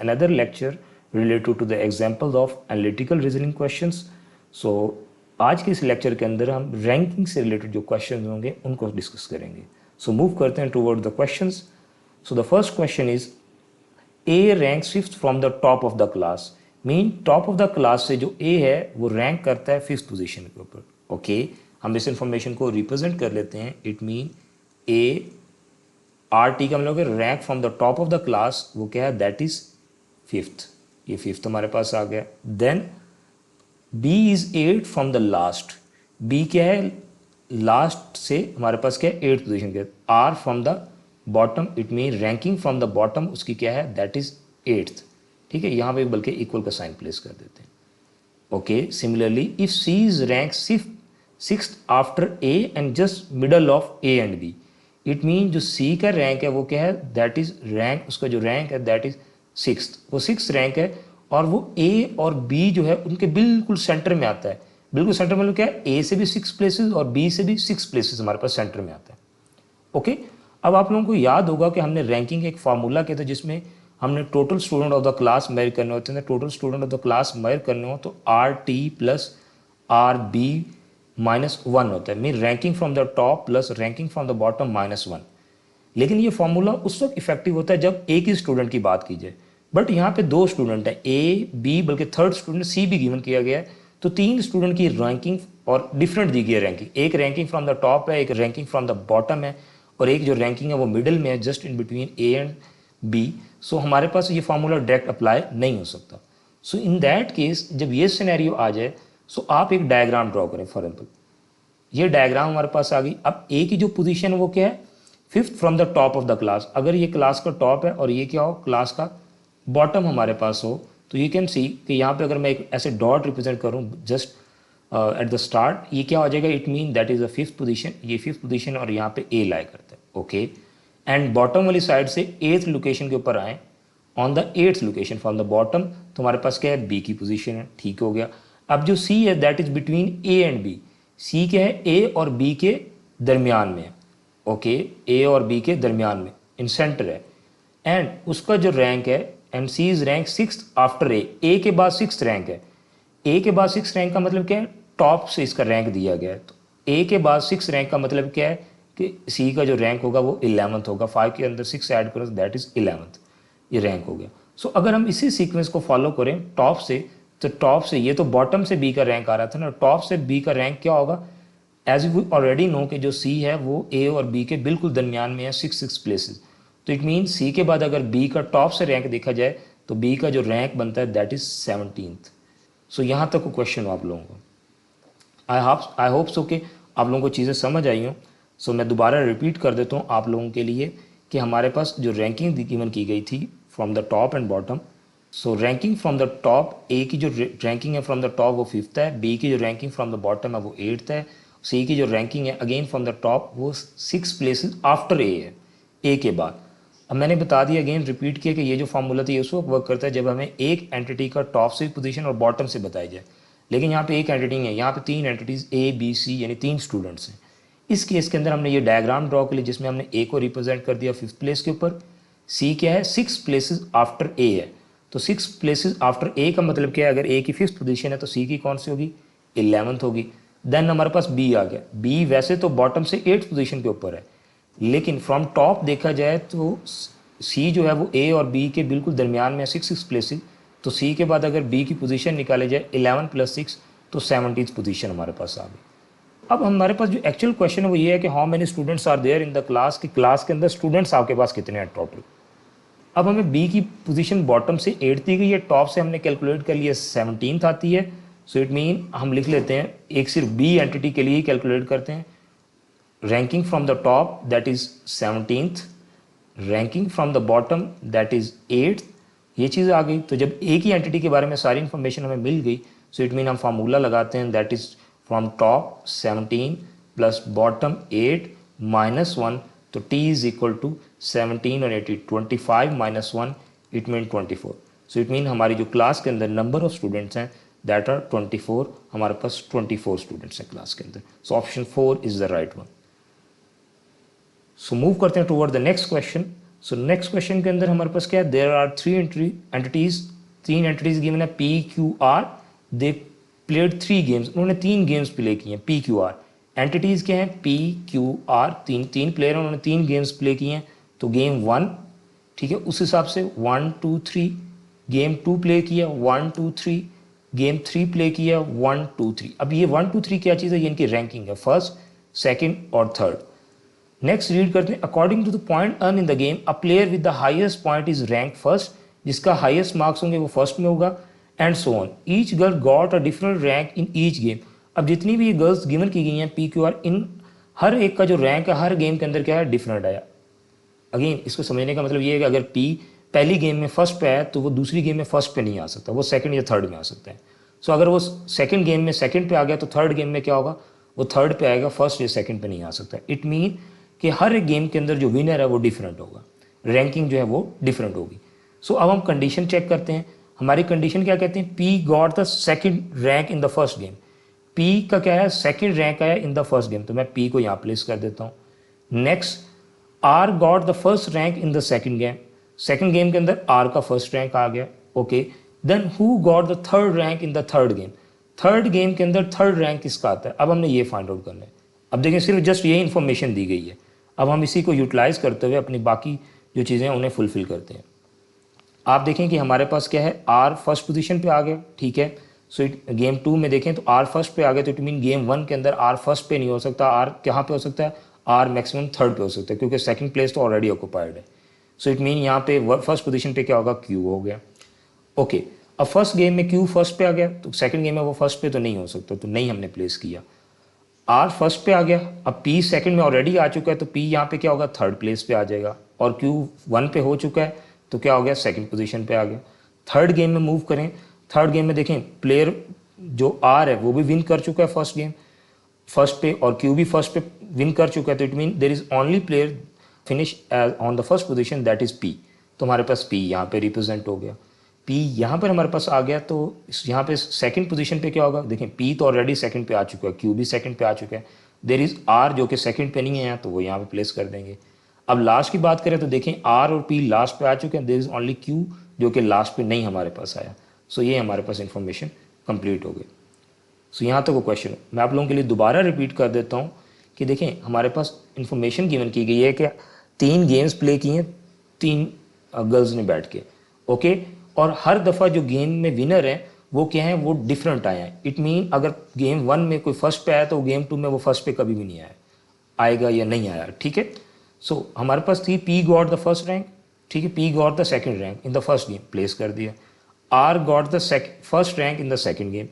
another lecture related to the examples of analytical reasoning questions. So आज के इस lecture के अंदर हम रैंकिंग से रिलेटेड जो क्वेश्चन होंगे उनको डिस्कस करेंगे. सो मूव करते हैं toward the questions. So the first question is a ranks fifth from the top of the class. Mean top of the class से जो ए है वो रैंक करता है फिफ्थ पोजीशन के ऊपर. ओके, हम इस इंफॉर्मेशन को रिप्रेजेंट कर लेते हैं. इट मीन ए आर टी का मतलब rank from the top of the class वो क्या है, दैट इज फिफ्थ. ये फिफ्थ हमारे पास आ गया. Then B is eight from the last. B क्या है, लास्ट से हमारे पास क्या है, एट पोजीशन के. R from the bottom, it mean ranking from the bottom उसकी क्या है, दैट इज एट्थ. ठीक है, यहाँ पे बल्कि इक्वल का साइन प्लेस कर देते हैं. Okay, similarly if C is rank sixth after A and just middle of A and B, it mean जो सी का रैंक है वो क्या है, दैट इज रैंक, उसका जो रैंक है दैट इज सिक्स्थ. वो सिक्स रैंक है और वो ए और बी जो है उनके बिल्कुल सेंटर में आता है. बिल्कुल सेंटर मतलब क्या है, ए से भी 6 प्लेसेस और बी से भी 6 प्लेसेस हमारे पास सेंटर में आता है. ओके, अब आप लोगों को याद होगा कि हमने रैंकिंग एक फार्मूला किया था जिसमें हमने total student of the class measure करने होते हैं. Total student of the class measure करने हो तो R T plus R B minus one होता है. Mean ranking from the top plus ranking from the bottom minus one. लेकिन ये फॉर्मूला उस वक्त इफेक्टिव होता है जब एक ही स्टूडेंट की बात की जाए. बट यहाँ पे दो स्टूडेंट हैं, ए बी, बल्कि थर्ड स्टूडेंट सी भी गिवन किया गया है. तो तीन स्टूडेंट की रैंकिंग और डिफरेंट दी गई है रैंकिंग. एक रैंकिंग फ्रॉम द टॉप है, एक रैंकिंग फ्रॉम द बॉटम है और एक जो रैंकिंग है वो मिडिल में है, just in between A and B. So हमारे पास ये फार्मूला डायरेक्ट अप्लाई नहीं हो सकता. सो इन दैट केस जब ये सिनेरियो आ जाए सो आप एक डायग्राम ड्रॉ करें. फॉर एग्जाम्पल ये डायग्राम हमारे पास आ गई. अब ए की जो पोजीशन है वो क्या है, fifth from the top of the class. अगर ये क्लास का टॉप है और ये क्या हो, क्लास का बॉटम हमारे पास हो, तो यू कैन सी कि यहाँ पे अगर मैं एक ऐसे डॉट रिप्रेजेंट करूँ जस्ट एट द स्टार्ट, ये क्या हो जाएगा, it mean that is the fifth position. ये फिफ्थ पोजीशन और यहाँ पे ए लाई करता है. ओके, एंड बॉटम वाली साइड से एथ लोकेशन के ऊपर आए, on the eighth location from the bottom, तो हमारे पास क्या है, बी की पोजीशन है. ठीक हो गया. अब जो सी है that is between A and B. C क्या है, ए और बी के दरमियान में है. ओके, ए और बी के दरमियान में, इन सेंटर है. एंड उसका जो रैंक है, and C is rank sixth after A. A के बाद सिक्स्थ रैंक है. ए के बाद सिक्स रैंक का मतलब क्या है, टॉप से इसका रैंक दिया गया है. तो ए के बाद सिक्स रैंक का मतलब क्या है कि सी का जो रैंक होगा वो 11th होगा. 5 के अंदर 6 ऐड करो दैट इज 11th. ये रैंक हो गया. सो अगर हम इसी सीक्वेंस को फॉलो करें टॉप से, तो टॉप से ये तो बॉटम से बी का रैंक आ रहा था ना, टॉप से बी का रैंक क्या होगा, एज वी ऑलरेडी नो कि जो सी है वो ए और बी के बिल्कुल दरमियान में है, 6 प्लेसेस. तो इट मीन सी के बाद अगर बी का टॉप से रैंक देखा जाए तो बी का जो रैंक बनता है दैट इज 17th. सो यहाँ तक क्वेश्चन आप लोगों को आई होप सो कि आप लोगों को चीज़ें समझ आई हों. सो मैं दोबारा रिपीट कर देता हूँ आप लोगों के लिए कि हमारे पास जो रैंकिंग गिवन की गई थी from the top and bottom. So ranking from the top, A की जो रैंकिंग है फ्रॉम द टॉप वो फिफ्थ है, बी की जो रैंकिंग फ्रॉम द बॉटम है वो एट्थ है, सी की जो रैंकिंग है अगेन फ्रॉम द टॉप वो 6 प्लेसेस आफ्टर ए है, ए के बाद. अब मैंने बता दिया, अगेन रिपीट किया कि ये जो फार्मूला था ये उस वक्त वर्क करता है जब हमें एक एंटिटी का टॉप से पोजीशन और बॉटम से बताई जाए. लेकिन यहाँ पे एक एंटिटी है, यहाँ पे तीन एंटिटीज ए बी सी यानी तीन स्टूडेंट्स हैं. इस केस के अंदर हमने ये डायग्राम ड्रॉ कर लिया जिसमें हमने ए को रिप्रेजेंट कर दिया फिफ्थ प्लेस के ऊपर. सी क्या है, 6 प्लेसेस आफ्टर ए है. तो 6 प्लेसेस आफ्टर ए का मतलब क्या है, अगर ए की फिफ्थ पोजीशन है तो सी की कौन सी होगी, 11th होगी. देन हमारे पास बी आ गया. बी वैसे तो बॉटम से 8th पोजीशन के ऊपर है, लेकिन फ्रॉम टॉप देखा जाए तो सी जो है वो ए और बी के बिल्कुल दरमियान में 6 प्लेसेस. तो सी के बाद अगर बी की पोजीशन निकाले जाए 11 + 6 तो 17th पोजीशन हमारे पास आ गई. अब हमारे पास जो एक्चुअल क्वेश्चन है वो ये है कि how many students are there in the class, कि क्लास के अंदर स्टूडेंट्स आपके पास कितने हैं टोटल. अब हमें बी की पोजीशन बॉटम से 8th दी गई है, टॉप से हमने कैलकुलेट कर लिया 17th आती है. सो इट मीन हम लिख लेते हैं, एक सिर्फ बी एंटिटी के लिए ही कैलकुलेट करते हैं. Ranking from the top that is 17th, ranking from the bottom that is 8th. ये चीज़ आ गई. तो जब एक ही एंटिटी के बारे में सारी इन्फॉर्मेशन हमें मिल गई, सो इट मीन हम फार्मूला लगाते हैं that is from top 17 plus bottom 8 minus 1. तो t इज इक्वल टू 17 और 80, 25 minus 1 it mean 24. So it mean हमारी जो क्लास के अंदर नंबर ऑफ स्टूडेंट्स हैं दैट आर 24. हमारे पास 24 स्टूडेंट्स हैं क्लास के अंदर. So option 4 is the right one. So move करते हैं toward the next question. So next question के अंदर हमारे पास क्या है, there are entities, 3 entities given है P Q R, they played 3 games, उन्होंने 3 गेम्स प्ले किए हैं। पी क्यू आर एंटिटीज क्या है, पी क्यू आर, तीन प्लेयर हैं, उन्होंने 3 गेम्स प्ले किए हैं। तो गेम 1, ठीक है, उस हिसाब से 1 2 3, गेम 2 प्ले किया 1 2 3, गेम 3 प्ले किया 1 2 3। अब ये 1 2 3 क्या चीज़ है, ये इनकी रैंकिंग है, फर्स्ट, सेकंड और थर्ड। नेक्स्ट रीड करते हैं, according to the point earn in the game a player with the highest point is rank first, जिसका हाईएस्ट मार्क्स होंगे वो फर्स्ट में होगा, and so on. Each girl got a different rank in each game. अब जितनी भी ये girls given की गई हैं पी क्यू आर, इन हर एक का जो रैंक है हर गेम के अंदर क्या है, डिफरेंट आया। अगेन इसको समझने का मतलब ये है कि अगर पी पहली गेम में फर्स्ट पे आया तो वो दूसरी गेम में फर्स्ट पे नहीं आ सकता, वो सेकंड या थर्ड में आ सकता है। सो अगर वो सेकंड गेम में सेकंड पे आ गया तो थर्ड गेम में क्या होगा, वो थर्ड पे आएगा, फर्स्ट या सेकंड पे नहीं आ सकता। इट मीन कि हर एक गेम के अंदर जो विनर है वो डिफरेंट होगा, रैंकिंग जो है वो डिफरेंट होगी। सो अब हम कंडीशन चेक करते हैं। हमारी कंडीशन क्या कहते हैं, P got the second rank in the first game. P का क्या है, सेकंड रैंक आया इन द फर्स्ट गेम, तो मैं पी को यहाँ प्लेस कर देता हूँ। Next, R got the first rank in the second game, second game के अंदर आर का फर्स्ट रैंक आ गया, okay. Then who got the third rank in the third game, third game के अंदर थर्ड रैंक किसका आता है, अब हमने ये फाइंड आउट करना है। अब देखिए सिर्फ जस्ट ये इन्फॉर्मेशन दी गई है, अब हम इसी को यूटिलाइज करते हुए अपनी बाकी जो चीज़ें हैं उन्हें फुलफिल करते हैं। आप देखें कि हमारे पास क्या है, आर फर्स्ट पोजीशन पे आ गया, ठीक है। सो गेम 2 में देखें तो आर फर्स्ट पे आ गया, तो इट मीन गेम 1 के अंदर आर फर्स्ट पे नहीं हो सकता, आर कहाँ पे हो सकता है, आर मैक्सिमम थर्ड पे हो सकता है, क्योंकि सेकंड प्लेस तो ऑलरेडी ऑक्यूपाइड है। सो इट मीन यहाँ पे फर्स्ट पोजीशन पे क्या होगा, क्यू हो गया, ओके। अब फर्स्ट गेम में क्यू फर्स्ट पे आ गया, तो सेकंड गेम में वो फर्स्ट पे तो नहीं हो सकता, तो नहीं हमने प्लेस किया। आर फर्स्ट पे आ गया, अब पी सेकंड में ऑलरेडी आ चुका है, तो पी यहाँ पे क्या होगा, थर्ड प्लेस पे आ जाएगा, और क्यू 1 पे हो चुका है तो क्या हो गया, सेकंड पोजीशन पे आ गया। थर्ड गेम में मूव करें, थर्ड गेम में देखें प्लेयर जो आर है वो भी विन कर चुका है फर्स्ट गेम फर्स्ट पे, और क्यू भी फर्स्ट पे विन कर चुका है, तो it mean there is only player finish on the first position, that is P. तो हमारे पास पी यहाँ पे रिप्रेजेंट हो गया, पी यहाँ पर हमारे पास आ गया। तो यहाँ पे सेकंड पोजीशन पे क्या होगा, देखें पी तो ऑलरेडी सेकंड पे आ चुका है, क्यू भी सेकंड पे आ चुका है, देयर इज आर जो कि सेकंड पे नहीं है, तो वो यहाँ पे प्लेस कर देंगे। अब लास्ट की बात करें तो देखें आर और पी लास्ट पे आ चुके हैं, देयर इज ओनली क्यू जो कि लास्ट पे नहीं हमारे पास आया। सो ये हमारे पास इंफॉर्मेशन कंप्लीट हो गई। सो यहाँ तक वो क्वेश्चन मैं आप लोगों के लिए दोबारा रिपीट कर देता हूँ कि देखें हमारे पास इंफॉर्मेशन गिवन की गई है कि 3 गेम्स प्ले किए हैं 3 गर्ल्स ने बैठ के, ओके। और हर दफ़ा जो गेम में विनर है वो क्या है, वो डिफरेंट आए हैं। इट मीन अगर गेम 1 में कोई फर्स्ट पे आया तो गेम 2 में वो फर्स्ट पे कभी भी नहीं आया, आएगा या नहीं आया, ठीक है। सो हमारे पास थी P got the first rank, ठीक है, P got the second rank in the first game, place कर दिया। R got the first rank in the second game.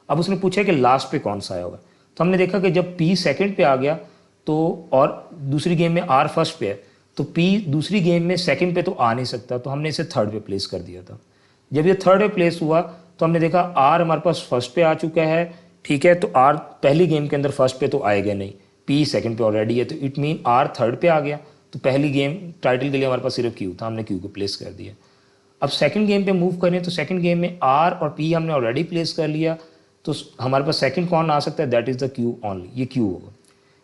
अब उसने पूछा कि लास्ट पे कौन सा आया होगा, तो हमने देखा कि जब पी सेकंड पे आ गया तो और दूसरी गेम में आर फर्स्ट पे है, तो पी दूसरी गेम में सेकंड पे तो आ नहीं सकता, तो हमने इसे थर्ड पे प्लेस कर दिया था। जब ये थर्ड पे प्लेस हुआ तो हमने देखा आर हमारे पास फर्स्ट पे आ चुका है, ठीक है, तो आर पहली गेम के अंदर फर्स्ट पे तो आएगा नहीं, पी सेकंड पे ऑलरेडी है, तो इट मीन आर थर्ड पे आ गया। तो पहली गेम टाइटल के लिए हमारे पास सिर्फ क्यू था, हमने क्यू को प्लेस कर दिया। अब सेकंड गेम पे मूव करें तो सेकंड गेम में आर और पी हमने ऑलरेडी प्लेस कर लिया, तो हमारे पास सेकंड कौन आ सकता है, that is the Q only, ये क्यू होगा।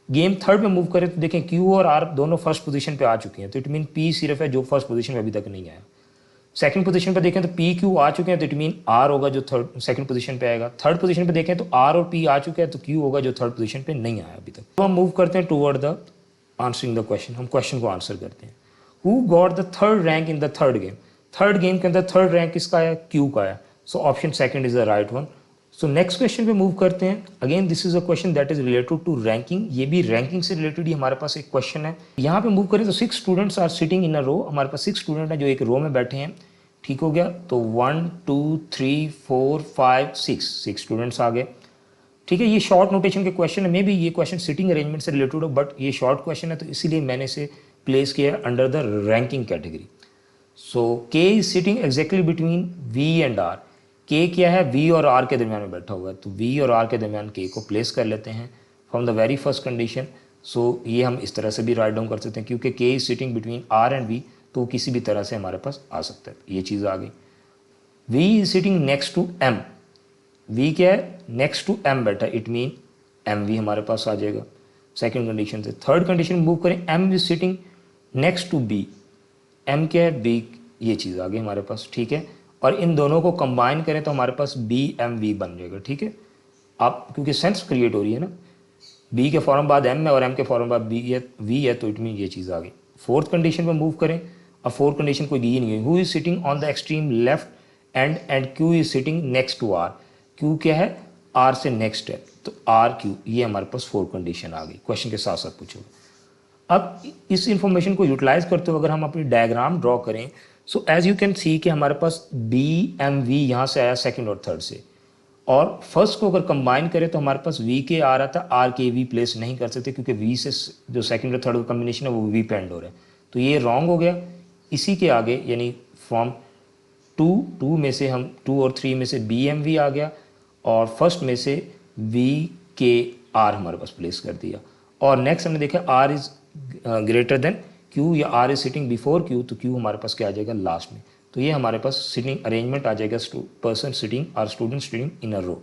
गेम थर्ड में मूव करें तो देखें क्यू और आर दोनों फर्स्ट पोजीशन पे आ चुके हैं, तो इट मीन पी सिर्फ है जो फर्स्ट पोजीशन में अभी तक नहीं आया। सेकंड पोजीशन पे देखें तो पी क्यू आ चुके हैं, तो इट मीन आर होगा जो थर्ड सेकंड पोजीशन पे आएगा। थर्ड पोजीशन पे देखें तो आर और पी आ चुके हैं, तो क्यू होगा जो थर्ड पोजीशन पे नहीं आया अभी तक। तो हम मूव करते हैं toward the answering the question, हम क्वेश्चन को आंसर करते हैं। Who got the third rank in the third game, third game के अंदर थर्ड रैंक किसका आया, क्यू का आया। So option second is the right one. So next question पे मूव करते हैं। Again this is a question that is related to ranking, ये भी रैंकिंग से रिलेटेड ही हमारे पास एक क्वेश्चन है। यहाँ पे मूव करें तो 6 students are sitting in a रो, हमारे पास 6 स्टूडेंट हैं जो एक रो में बैठे हैं, ठीक हो गया। तो 1 2 3 4 5 6 स्टूडेंट्स आ गए, ठीक है। ये शॉर्ट नोटेशन के क्वेश्चन है, मे बी ये क्वेश्चन सिटिंग अरेंजमेंट से रिलेटेड हो, बट ये शॉर्ट क्वेश्चन है तो इसीलिए मैंने इसे प्लेस किया under the ranking category. So K is sitting exactly between V and R, K क्या है, वी और आर के दरमियान में बैठा हुआ है, तो वी और आर के दरमियान के को प्लेस कर लेते हैं from the very first condition. So ये हम इस तरह से भी राइट डाउन कर सकते हैं, क्योंकि K is sitting between R and V, तो किसी भी तरह से हमारे पास आ सकता है, ये चीज़ आ गई। V is sitting next to M, V क्या है, नेक्स्ट टू एम बैठा, इट मीन एम वी हमारे पास आ जाएगा सेकेंड कंडीशन से। थर्ड कंडीशन मूव करें, M is sitting next to B, M क्या है, बी, ये चीज़ आ गई हमारे पास, ठीक है। और इन दोनों को कंबाइन करें तो हमारे पास बी एम वी बन जाएगा, ठीक है। आप क्योंकि सेंस क्रिएट हो रही है ना, बी के फॉर्म बाद एम है और एम के फॉर्म बाद बी है, वी है, तो इट मीन ये चीज़ आ गई। फोर्थ कंडीशन पे मूव करें। अब फोर्थ कंडीशन कोई दी नहीं है, who is sitting on the extreme left and Q is sitting next to R. Q क्या है, आर से नेक्स्ट है, तो आर क्यू, ये हमारे पास फोर्थ कंडीशन आ गई। क्वेश्चन के साथ साथ पूछोगे। अब इस इंफॉर्मेशन को यूटिलाइज करते हुए अगर हम अपनी डायग्राम ड्रॉ करें, so as you can see कि हमारे पास बी एम वी यहाँ से आया सेकंड और थर्ड से, और फर्स्ट को अगर कंबाइन करें तो हमारे पास वी के आ रहा था, आर के वी प्लेस नहीं कर सकते क्योंकि वी से जो सेकंड और थर्ड का कॉम्बिनेशन है वो वी पे एंड हो रहा है, तो ये रॉन्ग हो गया। इसी के आगे यानी फ्रॉम टू में से हम 2 और 3 में से बी एम वी आ गया, और फर्स्ट में से वी के आर हमारे पास प्लेस कर दिया। और नेक्स्ट हमने देखा R is greater than Q या R is sitting before Q, तो क्यू हमारे पास क्या आ जाएगा, लास्ट में। तो ये हमारे पास सिटिंग अरेंजमेंट आ जाएगा, पर्सन सिटिंग और student sitting in a row.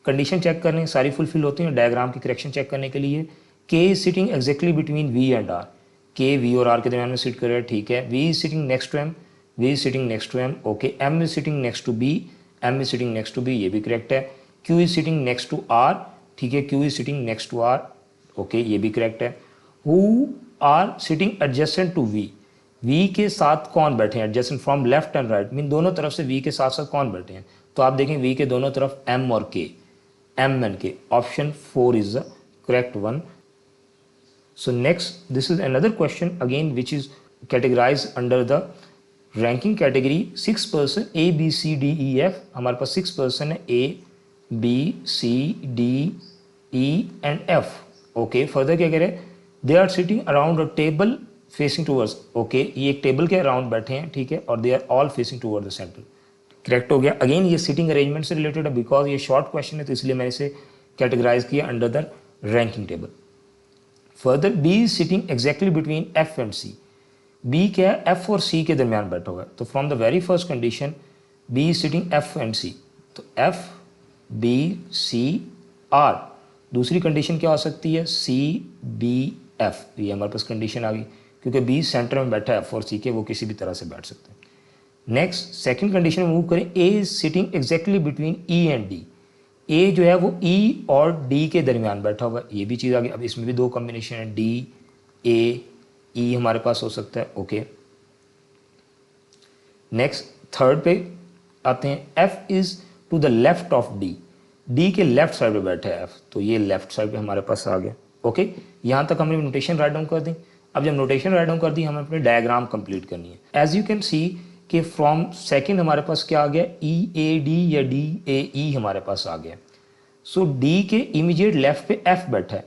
Condition check करने सारी फुलफिल होती हैं। डायग्राम की करेक्शन चेक करने के लिए K is sitting exactly between V and R, K V और आर के दरमियान में सिट कर रहा है, ठीक है। V is sitting next to M, V is sitting next to M, okay. M is sitting next to B, M is sitting next to B, ये भी करेक्ट है। Q is sitting next to R, ठीक है, Q is sitting next to R, okay, ये भी correct है। Who are sitting adjacent to V, V के साथ कौन बैठे हैं, adjacent from left and right, mean दोनों तरफ से वी के साथ साथ कौन बैठे हैं, तो आप देखें वी के दोनों तरफ एम और के, एम एंड के, option 4 is the correct one. So next, this is another question again which is categorized under the ranking category। 6 person A B C D E F, हमारे पास 6 person है A B C D E and F, okay। further क्या कह रहे हैं, they are sitting around a table facing towards, okay, ये एक table के around बैठे हैं, ठीक है, और they are all facing toward the center, correct हो गया। अगेन ये सिटिंग अरेंजमेंट से रिलेटेड है, बिकॉज ये शॉर्ट क्वेश्चन है तो इसलिए मैंने इसे कैटेगराइज किया under the ranking table. Further B is sitting exactly between F and C, B क्या है, एफ और सी के दरमियान बैठा हुआ है, तो from the very first condition B is sitting F and C, तो एफ बी सी आर। दूसरी कंडीशन क्या हो सकती है, सी बी एफ, ये हमारे पास कंडीशन आ गई क्योंकि बी सेंटर में बैठा है एफ और सी के, वो किसी भी तरह से बैठ सकते हैं। नेक्स्ट सेकंड कंडीशन में मूव करें, A is sitting exactly between E and D, A जो है वो ई और डी के दरमियान बैठा हुआ है, ये भी चीज़ आ गई। अब इसमें भी दो कॉम्बिनेशन है, डी ए ई हमारे पास हो सकता है, ओके। नेक्स्ट थर्ड पे आते हैं, F is to the left of D, D के लेफ्ट साइड पे बैठा है एफ, तो ये लेफ्ट साइड पे हमारे पास आ गया, ओके। यहाँ तक हमने नोटेशन राइट डाउन कर दी। अब जब नोटेशन राइट डाउन कर दी, हमें अपनी डायग्राम कंप्लीट करनी है। एज यू कैन सी कि फ्रॉम सेकंड हमारे पास क्या आ गया, ई ए डी या डी ए ई हमारे पास आ गया। सो डी के इमीडिएट लेफ्ट पे एफ बैठा है,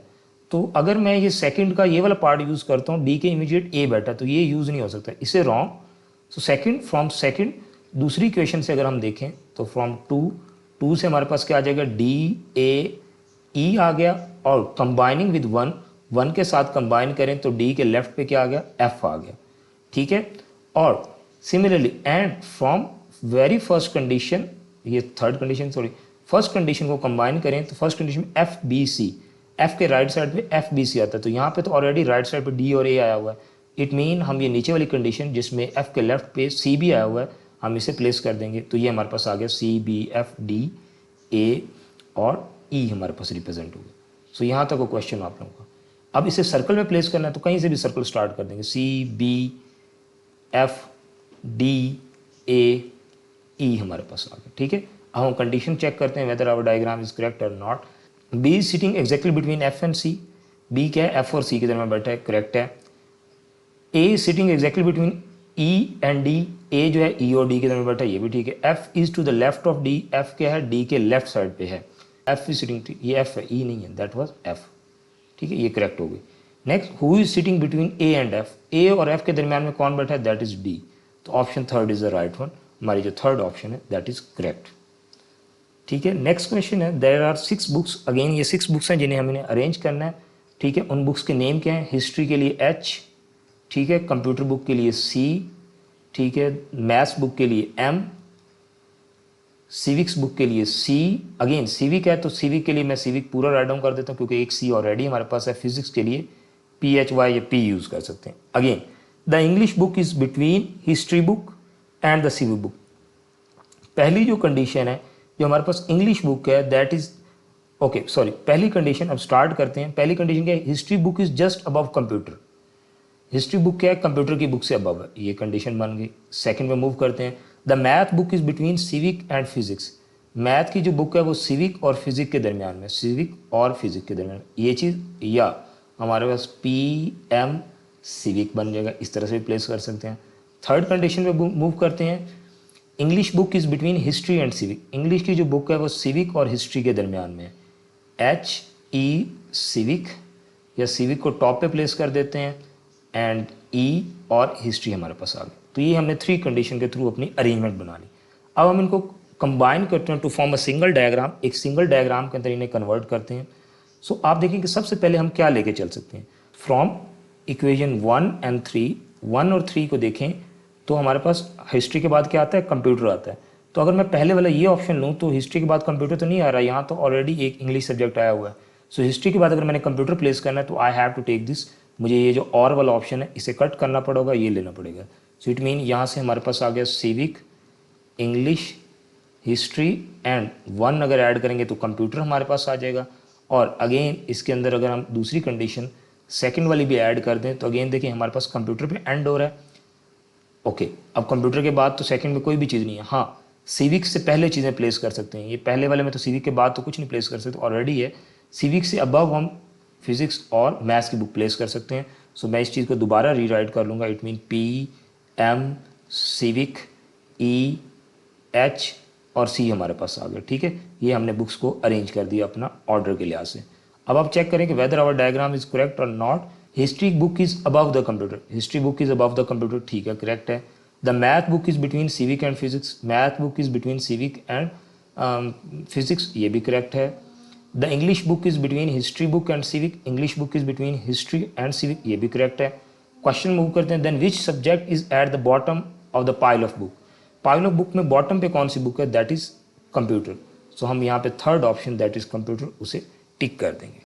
तो अगर मैं ये सेकंड का ये वाला पार्ट यूज़ करता हूँ, डी के इमीडिएट ए बैठा है, तो ये यूज़ नहीं हो सकता, इसे wrong. So second, from second दूसरी इक्वेशन से अगर हम देखें तो फ्रॉम टू से हमारे पास क्या आ जाएगा, डी ए ई आ गया, और कंबाइनिंग विद वन के साथ कंबाइन करें तो डी के लेफ्ट पे क्या आ गया, एफ आ गया, ठीक है। और similarly and from very first condition, ये third condition sorry, first condition को कंबाइन करें तो फर्स्ट कंडीशन में एफ बी सी, एफ के राइट साइड पे एफ बी सी आता है, तो यहाँ पे तो ऑलरेडी राइट साइड पे डी और ए आया हुआ है। इट मीन हम ये नीचे वाली कंडीशन जिसमें एफ के लेफ्ट पे सी भी आया हुआ है, हम इसे प्लेस कर देंगे, तो ये हमारे पास आ गया C B F D A और ई हमारे पास रिप्रेजेंट हो गया। सो यहाँ तक वो क्वेश्चन आप लोगों का। अब इसे सर्कल में प्लेस करना है तो कहीं से भी सर्कल स्टार्ट कर देंगे, C B F D A E हमारे पास आ गया, ठीक है। अब हम कंडीशन चेक करते हैं whether our diagram is correct or not. B is sitting exactly between F and C, B क्या है, एफ और सी के दरमियान बैठा है, करेक्ट है। A is sitting exactly between E and D, A जो है ई और डी के दरमियान बैठा है, ये भी ठीक है। F is to the left of D, F क्या है, डी के लेफ्ट साइड पे है, एफ इज सिटिंग, ये एफ है, ई नहीं है, दैट वाज एफ, ठीक है, ये करेक्ट हो गई। Next, who is sitting between A and F, A और एफ के दरमियान में कौन बैठा है, दैट इज डी, तो option third is the right one, हमारी जो थर्ड ऑप्शन है दैट इज करेक्ट, ठीक है। नेक्स्ट क्वेश्चन है, देयर आर 6 बुक्स, अगेन ये 6 बुक्स हैं जिन्हें हमें अरेंज करना है, ठीक है। उन बुक्स के नेम क्या है, हिस्ट्री के लिए एच, ठीक है, कंप्यूटर बुक के लिए सी, ठीक है, मैथ्स बुक के लिए एम, सिविक्स बुक के लिए सी, अगेन सिविक है तो सिविक के लिए मैं सिविक पूरा राइट डाउन कर देता हूँ क्योंकि एक सी ऑलरेडी हमारे पास है। फिजिक्स के लिए पी एच वाई या पी यूज़ कर सकते हैं। Again the English book is between history book and the civic book. पहली जो कंडीशन है, जो हमारे पास इंग्लिश बुक है दैट इज ओके सॉरी, पहली कंडीशन अब स्टार्ट करते हैं। पहली कंडीशन क्या है, history book is just above computer. History book क्या है, कंप्यूटर की बुक से अबव है, ये कंडीशन बन गई। सेकंड में मूव करते हैं, the math book is between civic and physics. Math की जो बुक है वो सिविक और फिजिक के दरमियान में, सिविक और फिजिक के दरमियान, ये चीज़, या हमारे पास पी एम सिविक बन जाएगा, इस तरह से भी प्लेस कर सकते हैं। थर्ड कंडीशन में मूव करते हैं, English book is between history and civic. English की जो बुक है वो सिविक और हिस्ट्री के दरमियान में, एच ई सिविक, या सिविक को टॉप पे प्लेस कर देते हैं एंड ई और हिस्ट्री हमारे पास आ गई। तो ये हमने 3 कंडीशन के थ्रू अपनी अरेंजमेंट बना ली। अब हम इनको कंबाइन करते हैं to form a single diagram, एक सिंगल डायग्राम के अंदर इन्हें कन्वर्ट करते हैं। सो आप देखें कि सबसे पहले हम क्या लेके चल सकते हैं, फ्रॉम इक्वेशन 1 एंड 3, 1 और 3 को देखें तो हमारे पास हिस्ट्री के बाद क्या आता है, कंप्यूटर आता है। तो अगर मैं पहले वाला ये ऑप्शन लूँ तो हिस्ट्री के बाद कंप्यूटर तो नहीं आ रहा, यहाँ तो ऑलरेडी एक इंग्लिश सब्जेक्ट आया हुआ है। सो हिस्ट्री के बाद अगर मैंने कंप्यूटर प्लेस करना है तो I have to take this, मुझे ये जो और वाला ऑप्शन है इसे कट करना पड़ेगा, ये लेना पड़ेगा। सो इट मीन यहाँ से हमारे पास आ गया सिविक, इंग्लिश, हिस्ट्री एंड 1 अगर ऐड करेंगे तो कंप्यूटर हमारे पास आ जाएगा। और अगेन इसके अंदर अगर हम दूसरी कंडीशन सेकंड वाली भी ऐड कर दें तो अगेन देखिए हमारे पास कंप्यूटर पे एंड हो रहा है। ओके, अब कंप्यूटर के बाद तो सेकंड में कोई भी चीज़ नहीं है। हाँ, सिविक से पहले चीज़ें प्लेस कर सकते हैं, ये पहले वाले में तो सिविक के बाद तो कुछ नहीं प्लेस कर सकते, ऑलरेडी है। सिविक से अबव हम फिजिक्स और मैथ्स की बुक प्लेस कर सकते हैं। सो मैं इस चीज़ को दोबारा रीराइट कर लूँगा, it mean P M civic, E H और सी हमारे पास आ गया। ठीक है, ये हमने बुक्स को अरेंज कर दिया अपना ऑर्डर के लिहाज से। अब आप चेक करें कि whether our diagram is correct or not. History book is above the computer, history book is above the computer, ठीक है, करेक्ट है। The math book is between civic and physics, math book is between civic and physics, ये भी correct है। The English book is between history book and civic, English book is between history and civic, ये भी correct है। Question move करते हैं, then which subject is at the bottom of the pile of book. Pile of book में bottom पे कौन सी book है, दैट इज कंप्यूटर। सो हम यहाँ पे third option that is computer उसे टिक कर देंगे।